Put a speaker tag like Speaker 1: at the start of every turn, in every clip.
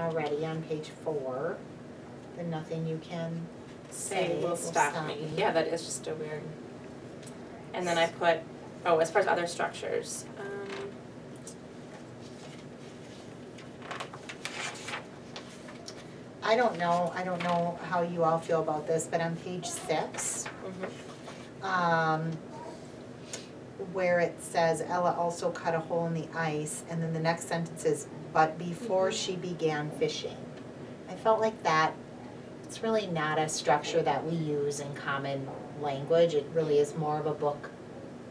Speaker 1: already on page 4, then nothing you can say
Speaker 2: will stop me. Yeah, that is just a weird. And then I put, as far as other structures.
Speaker 1: I don't know how you all feel about this, but on page 6, where it says Ella also cut a hole in the ice, and then the next sentence is, but before she began fishing. I felt like that, it's really not a structure that we use in common language. It really is more of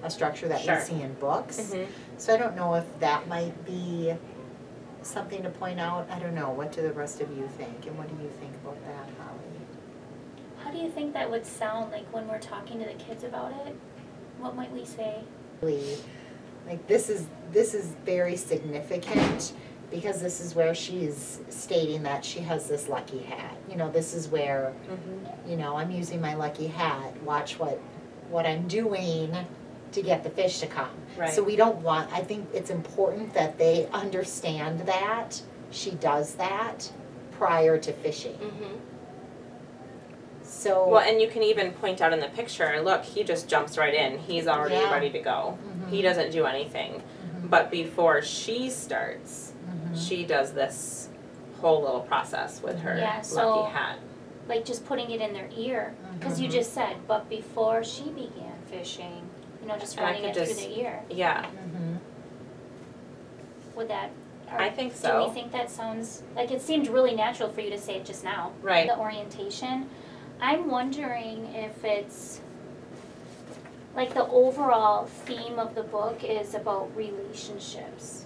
Speaker 1: a structure that we see in books. So I don't know if that might be something to point out. I don't know. What do the rest of you think? And what do you think about that, Holly?
Speaker 3: How do you think that would sound like when we're talking to the kids about it? What might we say?
Speaker 1: Like this is very significant because this is where she's stating that she has this lucky hat. You know, this is where, you know, I'm using my lucky hat. Watch what I'm doing to get the fish to come.
Speaker 2: Right.
Speaker 1: So we don't want, I think it's important that they understand that she does that prior to fishing. So
Speaker 2: well, and you can even point out in the picture, look, he just jumps right in. He's already ready to go. He doesn't do anything. But before she starts, she does this whole little process with her lucky hat.
Speaker 3: Like just putting it in their ear. Because you just said, but before she began fishing, you know, just running it through the ear.
Speaker 2: Yeah.
Speaker 3: Would that...
Speaker 2: I think so.
Speaker 3: Do we think that sounds... Like it seemed really natural for you to say it just now.
Speaker 2: Right.
Speaker 3: The orientation. I'm wondering if it's... Like the overall theme of the book is about relationships.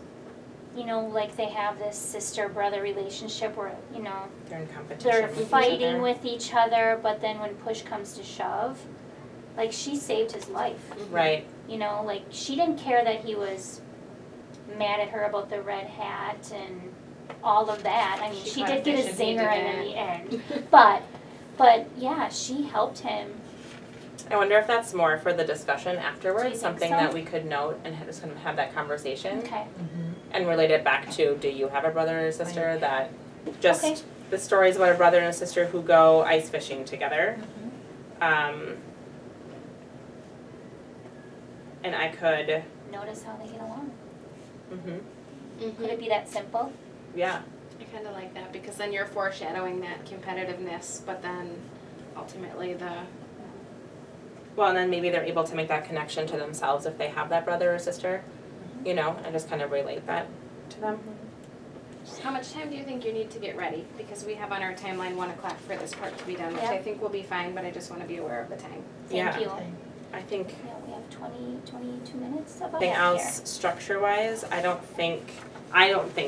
Speaker 3: You know, like they have this sister-brother relationship where, you know...
Speaker 2: They're in competition
Speaker 3: they're
Speaker 2: with
Speaker 3: fighting with each other, but then when push comes to shove... Like, she saved his life.
Speaker 2: Right.
Speaker 3: You know, like, she didn't care that he was mad at her about the red hat and all of that. I mean, she did get a zinger in the end. But, yeah, she helped him.
Speaker 2: I wonder if that's more for the discussion afterwards, something
Speaker 3: so?
Speaker 2: that we could note and just kind of have that conversation.
Speaker 3: Okay.
Speaker 2: And relate it back to, do you have a brother or sister that just the stories about a brother and a sister who go ice fishing together. And I could
Speaker 3: notice how they get along.
Speaker 4: Mm-hmm.
Speaker 3: Could it be that simple?
Speaker 2: Yeah.
Speaker 4: I kind of like that because then you're foreshadowing that competitiveness, but then ultimately the...
Speaker 2: Well, and then maybe they're able to make that connection to themselves if they have that brother or sister, you know, and just kind of relate that to them.
Speaker 4: How much time do you think you need to get ready? Because we have on our timeline 1 o'clock for this part to be done, which I think will be fine, but I just want to be aware of the time.
Speaker 3: Thank you.
Speaker 2: I think...
Speaker 3: Yeah, we have 22 minutes about
Speaker 2: Anything else structure-wise? I don't think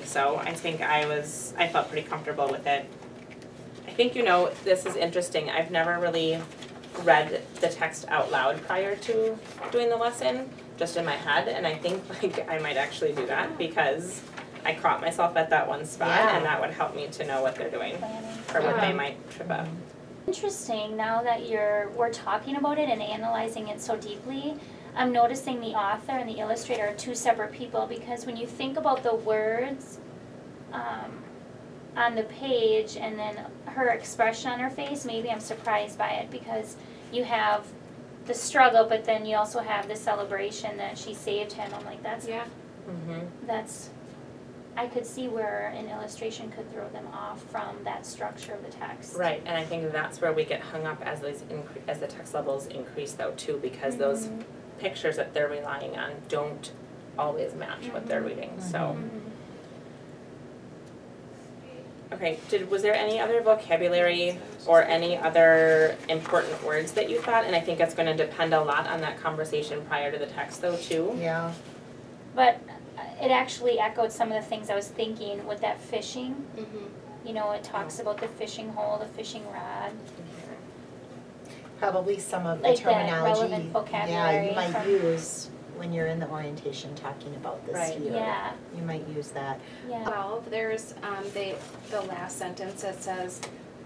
Speaker 2: so. I think I felt pretty comfortable with it. I think, you know, this is interesting. I've never really read the text out loud prior to doing the lesson, just in my head, and I think like I might actually do that because I caught myself at that one spot and that would help me to know what they're doing or what they might trip up.
Speaker 3: Interesting, now that we're talking about it and analyzing it so deeply, I'm noticing the author and the illustrator are 2 separate people because when you think about the words on the page and then her expression on her face, maybe I'm surprised by it because you have the struggle, but then you also have the celebration that she saved him. I'm like, that's I could see where an illustration could throw them off from that structure of the text.
Speaker 2: Right, and I think that's where we get hung up as the text levels increase though too, because those pictures that they're relying on don't always match what they're reading. So, okay, was there any other vocabulary or any other important words that you thought? And I think it's going to depend a lot on that conversation prior to the text though too.
Speaker 1: Yeah.
Speaker 3: But it actually echoed some of the things I was thinking with that fishing. You know, it talks about the fishing hole, the fishing rod.
Speaker 1: Probably some of the
Speaker 3: Like
Speaker 1: terminology
Speaker 3: that relevant vocabulary
Speaker 1: you might use when you're in the orientation talking about this here.
Speaker 3: Yeah.
Speaker 1: You might use that.
Speaker 3: Yeah.
Speaker 4: 12, there's the last sentence that says,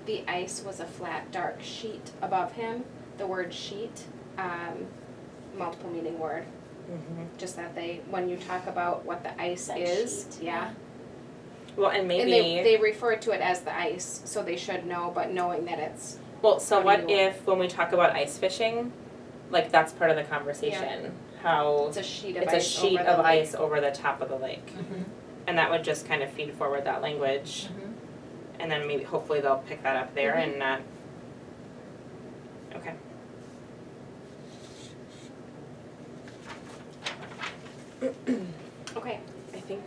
Speaker 4: the ice was a flat, dark sheet above him. The word sheet, multiple meaning word. Just that when you talk about what the ice
Speaker 3: That
Speaker 4: is,
Speaker 3: sheet,
Speaker 2: Well, and maybe.
Speaker 4: And they refer to it as the ice, so they should know, but knowing that it's.
Speaker 2: Well, so
Speaker 4: How do
Speaker 2: what
Speaker 4: you-
Speaker 2: if when we talk about ice fishing, like that's part of the conversation? How
Speaker 4: It's a sheet of
Speaker 2: it's a
Speaker 4: ice
Speaker 2: sheet
Speaker 4: over the
Speaker 2: of
Speaker 4: lake.
Speaker 2: ice over the top of the lake.
Speaker 1: Mhm.
Speaker 2: And that would just kind of feed forward that language.
Speaker 1: Mhm.
Speaker 2: And then maybe hopefully they'll pick that up there and not. Okay.
Speaker 4: Okay.
Speaker 2: I think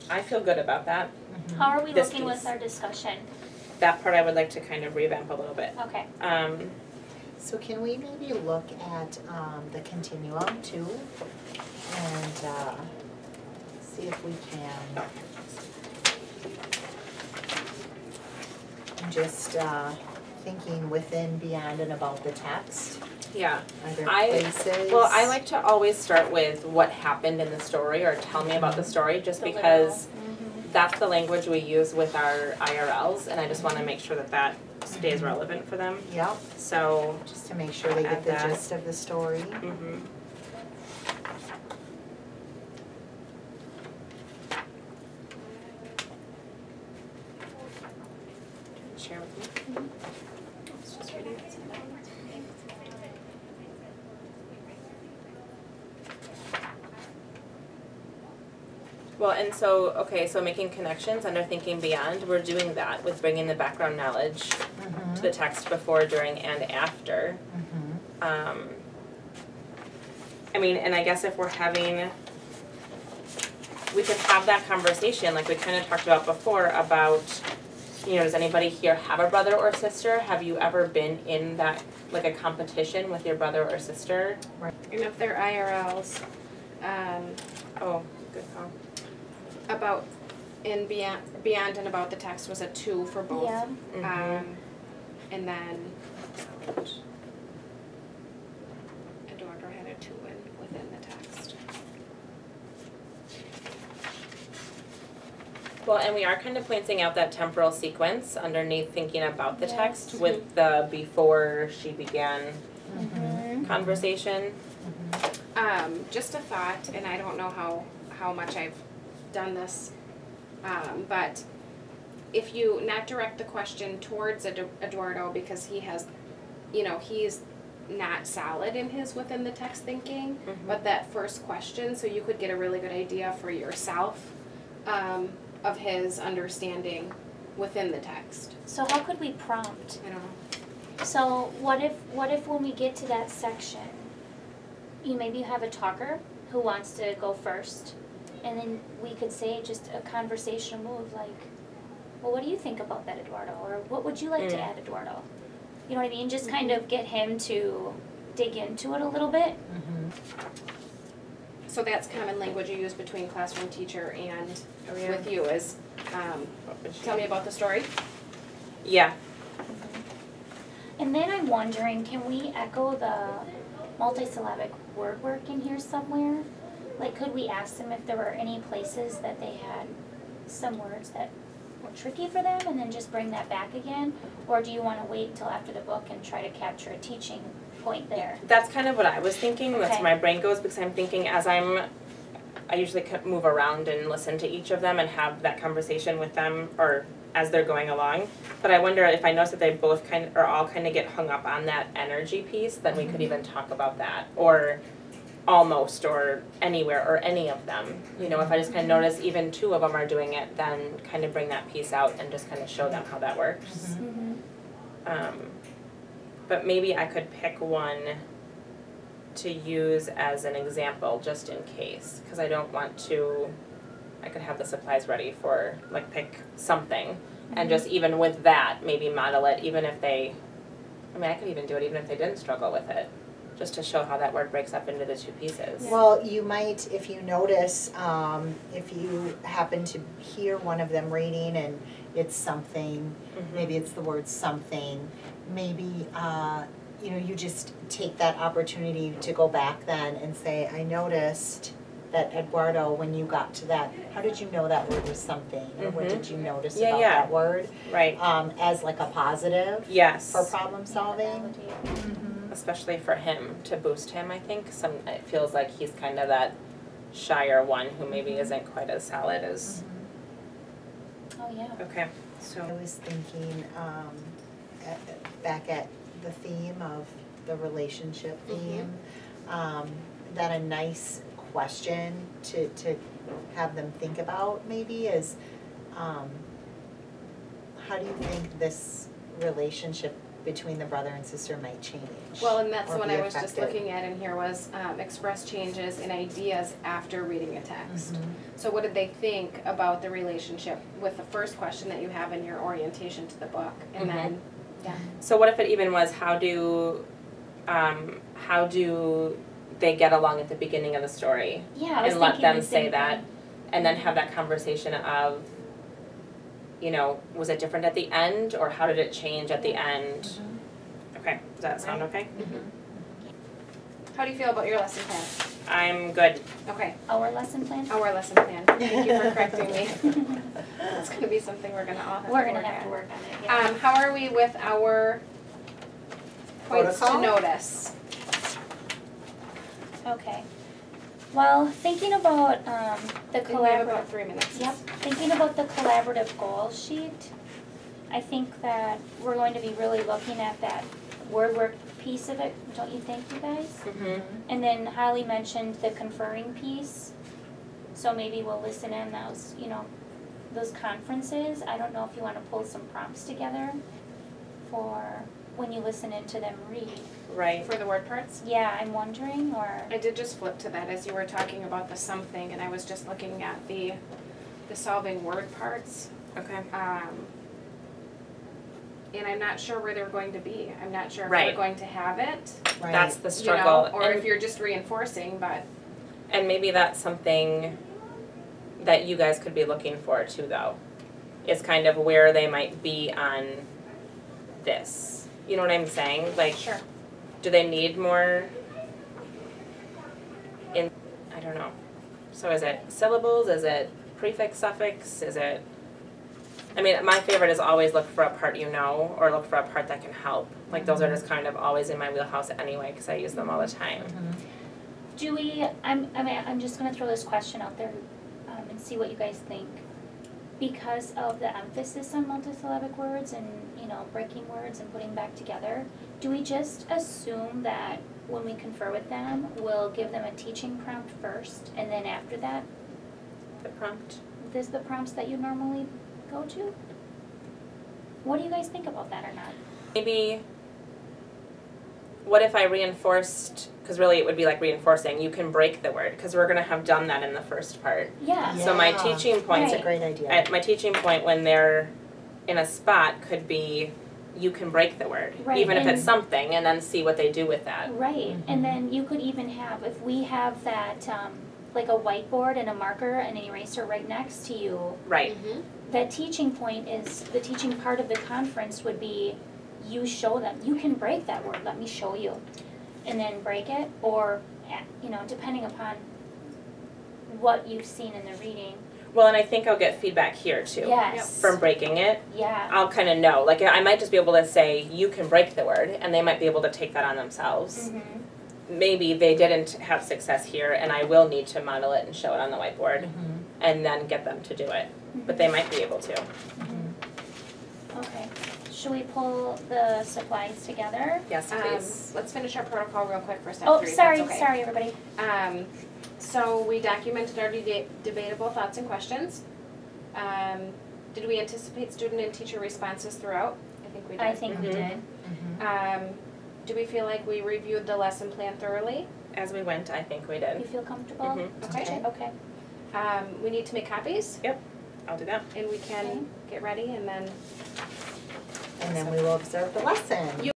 Speaker 2: I feel good about that.
Speaker 1: Mhm.
Speaker 3: How are we
Speaker 2: This
Speaker 3: looking
Speaker 2: piece.
Speaker 3: with our discussion?
Speaker 2: That part I would like to kind of revamp a little bit.
Speaker 3: Okay.
Speaker 1: So can we maybe look at the continuum too? And see if we can. I'm just thinking within, beyond, and about the text.
Speaker 2: Yeah.
Speaker 1: Are there
Speaker 2: I like to always start with what happened in the story or tell me about the story just
Speaker 3: The
Speaker 2: because that's the language we use with our IRLs and I just want to make sure that that stays relevant for them.
Speaker 1: Yep,
Speaker 2: So,
Speaker 1: just to make sure they get
Speaker 2: Add
Speaker 1: the
Speaker 2: that.
Speaker 1: gist of the story.
Speaker 2: mhm. Share with me. It's just reading it. Well, and so, okay, so making connections under thinking beyond, we're doing that with bringing the background knowledge to the text before, during, and after.
Speaker 1: Mhm.
Speaker 2: I mean, and I guess if we're having, we could have that conversation, like we kind of talked about before, about, you know, does anybody here have a brother or sister? Have you ever been in that, like a competition with your brother or sister?
Speaker 4: And if they're IRLs,
Speaker 2: Oh, good call.
Speaker 4: about in beyond and about the text was a 2 for both.
Speaker 3: Yeah.
Speaker 4: And then Eduardo had a 2 within the text.
Speaker 2: Well, and we are kind of pointing out that temporal sequence underneath thinking about the
Speaker 3: Yes.
Speaker 2: text with the before she began
Speaker 3: Mm-hmm.
Speaker 2: conversation.
Speaker 4: Just a thought, and I don't know how much I've done this, but if you not direct the question towards Eduardo because he has, you know, he's not solid in his within the text thinking, but that first question, so you could get a really good idea for yourself of his understanding within the text.
Speaker 3: So how could we prompt?
Speaker 4: I don't know.
Speaker 3: So what if when we get to that section, you maybe have a talker who wants to go first, and then we could say just a conversational move like, well, what do you think about that, Eduardo? Or what would you like to add, Eduardo? You know what I mean? Just kind of get him to dig into it a little bit.
Speaker 1: Mhm.
Speaker 4: So that's common language you use between classroom teacher and with you is, tell me about the story.
Speaker 2: Yeah.
Speaker 3: And then I'm wondering, can we echo the multisyllabic word work in here somewhere? Like, could we ask them if there were any places that they had some words that were tricky for them and then just bring that back again? Or do you want to wait until after the book and try to capture a teaching point there?
Speaker 2: That's kind of what I was thinking. That's
Speaker 3: Okay.
Speaker 2: where my brain goes because I'm thinking I usually move around and listen to each of them and have that conversation with them or as they're going along. But I wonder if I notice that they both all kind of get hung up on that energy piece, then we could even talk about that. Or almost or anywhere or any of them. You know, if I just kind of notice even 2 of them are doing it, then kind of bring that piece out and just kind of show them how that works. But maybe I could pick one to use as an example just in case, because I don't want to, I could have the supplies ready for, like, pick something and just even with that, maybe model it even if I could even do it even if they didn't struggle with it, just to show how that word breaks up into the 2 pieces.
Speaker 1: Well, you might, if you notice, if you happen to hear one of them reading and it's something, maybe it's the word something, maybe, you know, you just take that opportunity to go back then and say, I noticed that Eduardo, when you got to that, how did you know that word was something? Or what did you notice about that word?
Speaker 2: Right.
Speaker 1: As like a positive
Speaker 2: Yes.
Speaker 1: for problem solving?
Speaker 2: Especially for him, to boost him, I think. It feels like he's kind of that shyer one who maybe isn't quite as solid as.
Speaker 3: Oh, yeah.
Speaker 2: Okay,
Speaker 1: I
Speaker 2: so,
Speaker 1: was thinking, back at the theme of the relationship theme, that a nice question to have them think about maybe is, how do you think this relationship between the brother and sister might change?
Speaker 4: Well, and that's
Speaker 1: or
Speaker 4: what
Speaker 1: be
Speaker 4: I was just
Speaker 1: affected?
Speaker 4: looking at in here was express changes in ideas after reading a text.
Speaker 1: Mhm.
Speaker 4: So what did they think about the relationship with the first question that you have in your orientation to the book? And then, yeah.
Speaker 2: so what if it even was, how do they get along at the beginning of the story?
Speaker 3: Yeah, I was
Speaker 2: And let
Speaker 3: thinking
Speaker 2: them
Speaker 3: the
Speaker 2: say
Speaker 3: same
Speaker 2: that,
Speaker 3: thing.
Speaker 2: and then have that conversation of, you know, was it different at the end, or how did it change at the end? Okay, does that sound okay?
Speaker 4: How do you feel about your lesson plan?
Speaker 2: I'm good.
Speaker 4: Okay,
Speaker 3: Our lesson plan?
Speaker 4: our lesson plan. Thank you for correcting me. It's gonna be something we're gonna all have to work
Speaker 3: We're gonna have
Speaker 4: at.
Speaker 3: to work on it, yeah.
Speaker 4: How are we with our points to
Speaker 1: Protocol?
Speaker 4: notice?
Speaker 3: Okay. Well, thinking about the
Speaker 4: I think we have
Speaker 3: collaborative.
Speaker 4: about 3 minutes.
Speaker 3: Yep, thinking about the collaborative goal sheet, I think that we're going to be really looking at that word work piece of it, don't you think, you guys?
Speaker 2: Mm-hmm.
Speaker 3: And then Holly mentioned the conferring piece, so maybe we'll listen in those, you know, those conferences. I don't know if you wanna pull some prompts together for when you listen into them read.
Speaker 2: Right.
Speaker 4: For the word parts?
Speaker 3: Yeah, I'm wondering, or,
Speaker 4: I did just flip to that as you were talking about the something, and I was just looking at the solving word parts.
Speaker 2: Okay.
Speaker 4: And I'm not sure where they're going to be. I'm not sure if
Speaker 2: Right.
Speaker 4: we're going to have it,
Speaker 1: Right.
Speaker 2: That's the
Speaker 4: you
Speaker 2: struggle.
Speaker 4: know, or
Speaker 2: And-
Speaker 4: if you're just reinforcing, but
Speaker 2: And maybe that's something that you guys could be looking for too, though, is kind of where they might be on this. You know what I'm saying? Like,
Speaker 4: sure.
Speaker 2: do they need more I don't know. So is it syllables? Is it prefix, suffix? Is it, I mean, my favorite is always look for a part you know, or look for a part that can help. Like, those are just kind of always in my wheelhouse anyway, because I use them all the time.
Speaker 3: do we, I'm just gonna throw this question out there, and see what you guys think. Because of the emphasis on multisyllabic words and, you know, breaking words and putting back together, do we just assume that when we confer with them, we'll give them a teaching prompt first, and then after that,
Speaker 2: The prompt.
Speaker 3: this the prompts that you normally go to? What do you guys think about that or not?
Speaker 2: Maybe, what if I reinforced, because really it would be like reinforcing, you can break the word, because we're going to have done that in the first part.
Speaker 3: Yeah.
Speaker 2: So my
Speaker 1: Yeah.
Speaker 2: teaching points,
Speaker 1: That's a great idea.
Speaker 2: my teaching point when they're in a spot could be, you can break the word,
Speaker 3: Right,
Speaker 2: even if
Speaker 3: and-
Speaker 2: it's something, and then see what they do with that.
Speaker 3: Right, and then you could even have, if we have that, like a whiteboard and a marker and an eraser right next to you,
Speaker 2: Right.
Speaker 3: that teaching point is, the teaching part of the conference would be, you show them, you can break that word, let me show you. And then break it, or, you know, depending upon what you've seen in the reading.
Speaker 2: Well, and I think I'll get feedback here too.
Speaker 3: Yes.
Speaker 2: From breaking it.
Speaker 3: Yeah,
Speaker 2: I'll kind of know. Like, I might just be able to say, you can break the word, and they might be able to take that on themselves. Maybe they didn't have success here, and I will need to model it and show it on the whiteboard, and then get them to do it. But they might be able to.
Speaker 3: okay. Should we pull the supplies together?
Speaker 2: Yes, please.
Speaker 4: Let's finish our protocol real quick for step
Speaker 3: Oh,
Speaker 4: 3, if
Speaker 3: sorry,
Speaker 4: that's okay.
Speaker 3: sorry, everybody.
Speaker 4: So we documented our debatable thoughts and questions. Did we anticipate student and teacher responses throughout? I think we did.
Speaker 3: I think we did.
Speaker 4: Do we feel like we reviewed the lesson plan thoroughly?
Speaker 2: As we went, I think we
Speaker 3: You
Speaker 2: did.
Speaker 3: feel comfortable?
Speaker 2: Mhm.
Speaker 4: Okay.
Speaker 3: Okay.
Speaker 4: We need to make copies,
Speaker 2: I'll do that.
Speaker 4: and we can get ready and then
Speaker 1: And then we will observe the lesson.